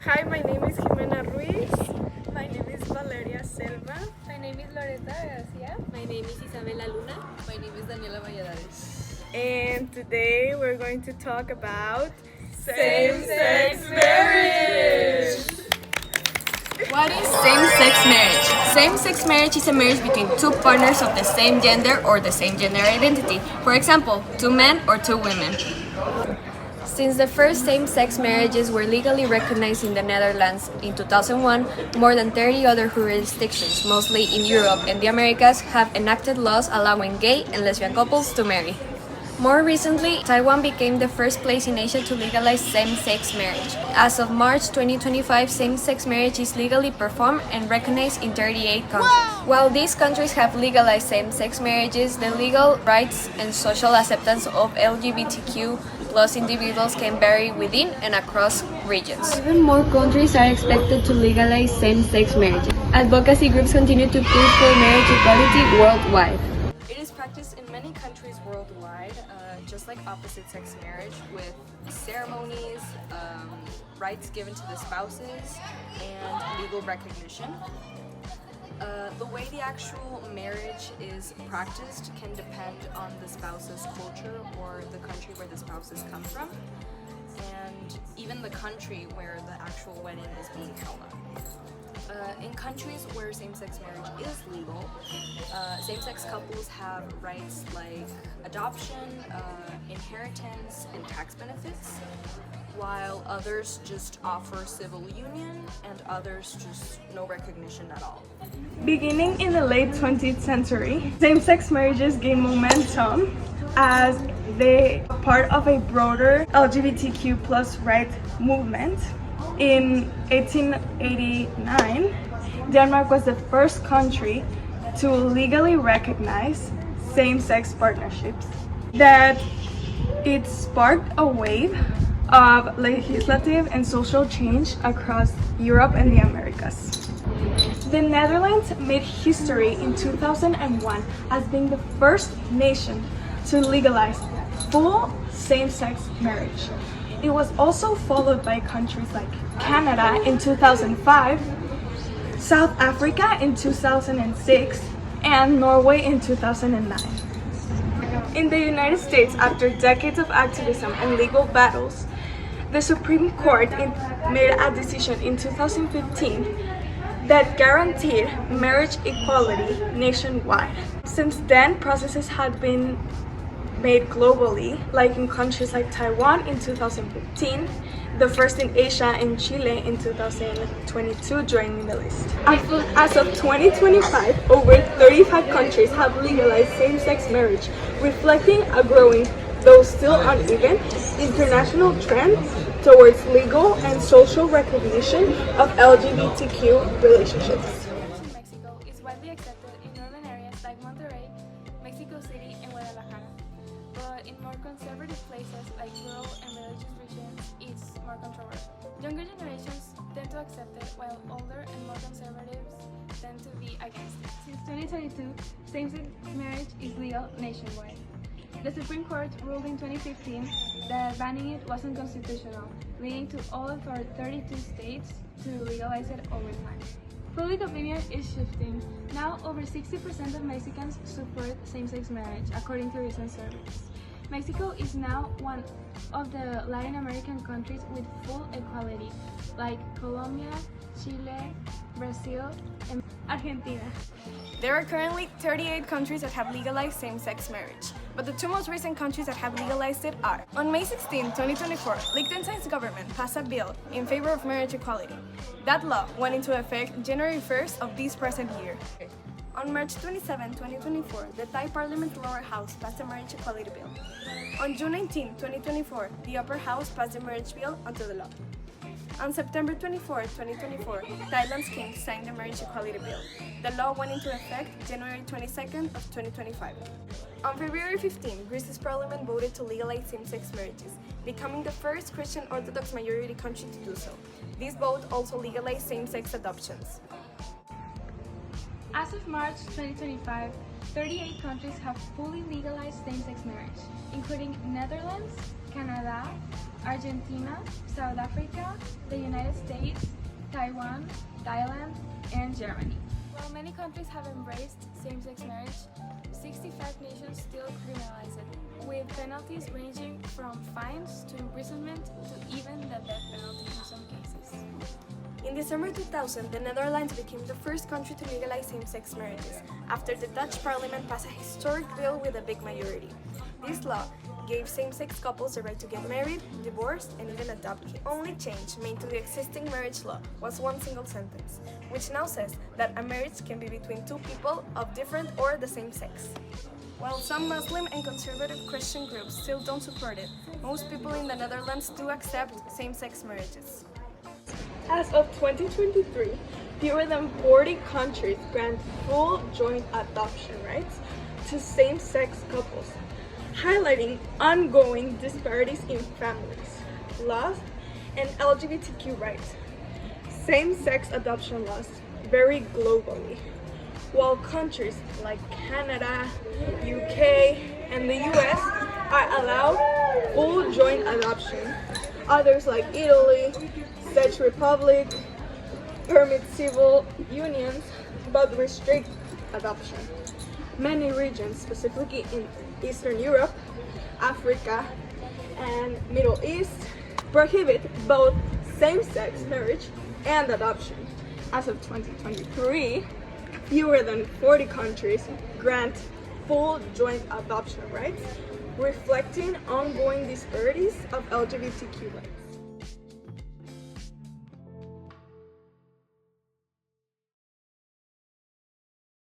Hi, my name is Jimena Ruiz. My name is Valeria Selva. My name is Loreta Garcia. My name is Isabela Luna. My name is Daniela Valladares. And today we're going to talk about Same-sex marriage! What is same-sex marriage? Same-sex marriage is a marriage between two partners of the same gender or the same gender identity. For example, two men or two women. Since the first same-sex marriages were legally recognized in the Netherlands in 2001, more than 30 other jurisdictions, mostly in Europe and the Americas, have enacted laws allowing gay and lesbian couples to marry. More recently, Taiwan became the first place in Asia to legalize same-sex marriage. As of March 2025, same-sex marriage is legally performed and recognized in 38 countries. While these countries have legalized same-sex marriages, the legal rights and social acceptance of LGBTQ plus individuals can vary within and across regions. Even more countries are expected to legalize same-sex marriage. Advocacy groups continue to push for marriage equality worldwide. It is practiced in many countries worldwide, just like opposite-sex marriage, with ceremonies, rights given to the spouses, and legal recognition. The way the actual marriage is practiced can depend on the spouse's culture or the country where the spouses come from, and even the country where the actual wedding is being held on. In countries where same-sex marriage is legal, same-sex couples have rights like adoption, inheritance, and tax benefits, while others just offer civil union and others just no recognition at all. Beginning in the late 20th century, same-sex marriages gained momentum as they are part of a broader LGBTQ plus rights movement. In 1889, Denmark was the first country to legally recognize same-sex partnerships. That it sparked a wave of legislative and social change across Europe and the Americas. The Netherlands made history in 2001 as being the first nation to legalize full same-sex marriage. It was also followed by countries like Canada in 2005, South Africa in 2006, and Norway in 2009. In the United States, after decades of activism and legal battles, the Supreme Court made a decision in 2015 that guaranteed marriage equality nationwide. Since then, processes had been made globally, like in countries like Taiwan in 2015, the first in Asia and Chile in 2022 joining the list. As of 2025, over 35 countries have legalized same-sex marriage, reflecting a growing, though still uneven, international trend towards legal and social recognition of LGBTQ relationships. In Mexico is widely accepted in urban areas like Monterrey, Mexico City, and Guadalajara. But in more conservative places like rural and religious regions, it's more controversial. Younger generations tend to accept it, while older and more conservatives tend to be against it. Since 2022, same-sex marriage is legal nationwide. The Supreme Court ruled in 2015 that banning it was unconstitutional, leading to all of our 32 states to legalize it over time. Public opinion is shifting. Now, over 60% of Mexicans support same-sex marriage, according to recent surveys. Mexico is now one of the Latin American countries with full equality, like Colombia, Chile, Brazil, and Argentina. There are currently 38 countries that have legalized same-sex marriage, but the two most recent countries that have legalized it are: on May 16, 2024, Liechtenstein's government passed a bill in favor of marriage equality. That law went into effect January 1st of this present year. On March 27, 2024, the Thai Parliament's lower house passed a marriage equality bill. On June 19, 2024, the upper house passed the marriage bill onto the law. On September 24, 2024, Thailand's king signed the marriage equality bill. The law went into effect January 22nd of 2025. On February 15, Greece's parliament voted to legalize same-sex marriages, becoming the first Christian Orthodox majority country to do so. This vote also legalized same-sex adoptions. As of March 2025, 38 countries have fully legalized same-sex marriage, including Netherlands, Canada, Argentina, South Africa, the United States, Taiwan, Thailand, and Germany. While many countries have embraced same-sex marriage, 65 nations still criminalize it, with penalties ranging from fines to imprisonment to even the death penalty in some cases. In December 2000, the Netherlands became the first country to legalize same-sex marriages, after the Dutch parliament passed a historic bill with a big majority. This law gave same-sex couples the right to get married, divorced, and even adopt kids. The only change made to the existing marriage law was one single sentence, which now says that a marriage can be between two people of different or the same sex. While some Muslim and conservative Christian groups still don't support it, most people in the Netherlands do accept same-sex marriages. As of 2023, fewer than 40 countries grant full joint adoption rights to same-sex couples, highlighting ongoing disparities in families, laws, and LGBTQ rights. Same-sex adoption laws vary globally. While countries like Canada, UK, and the US are allowed full joint adoption, others like Italy, Czech Republic permit civil unions but restrict adoption. Many regions, specifically in Eastern Europe, Africa, and Middle East, prohibit both same-sex marriage and adoption. As of 2023, fewer than 40 countries grant full joint adoption rights, reflecting ongoing disparities of LGBTQ rights.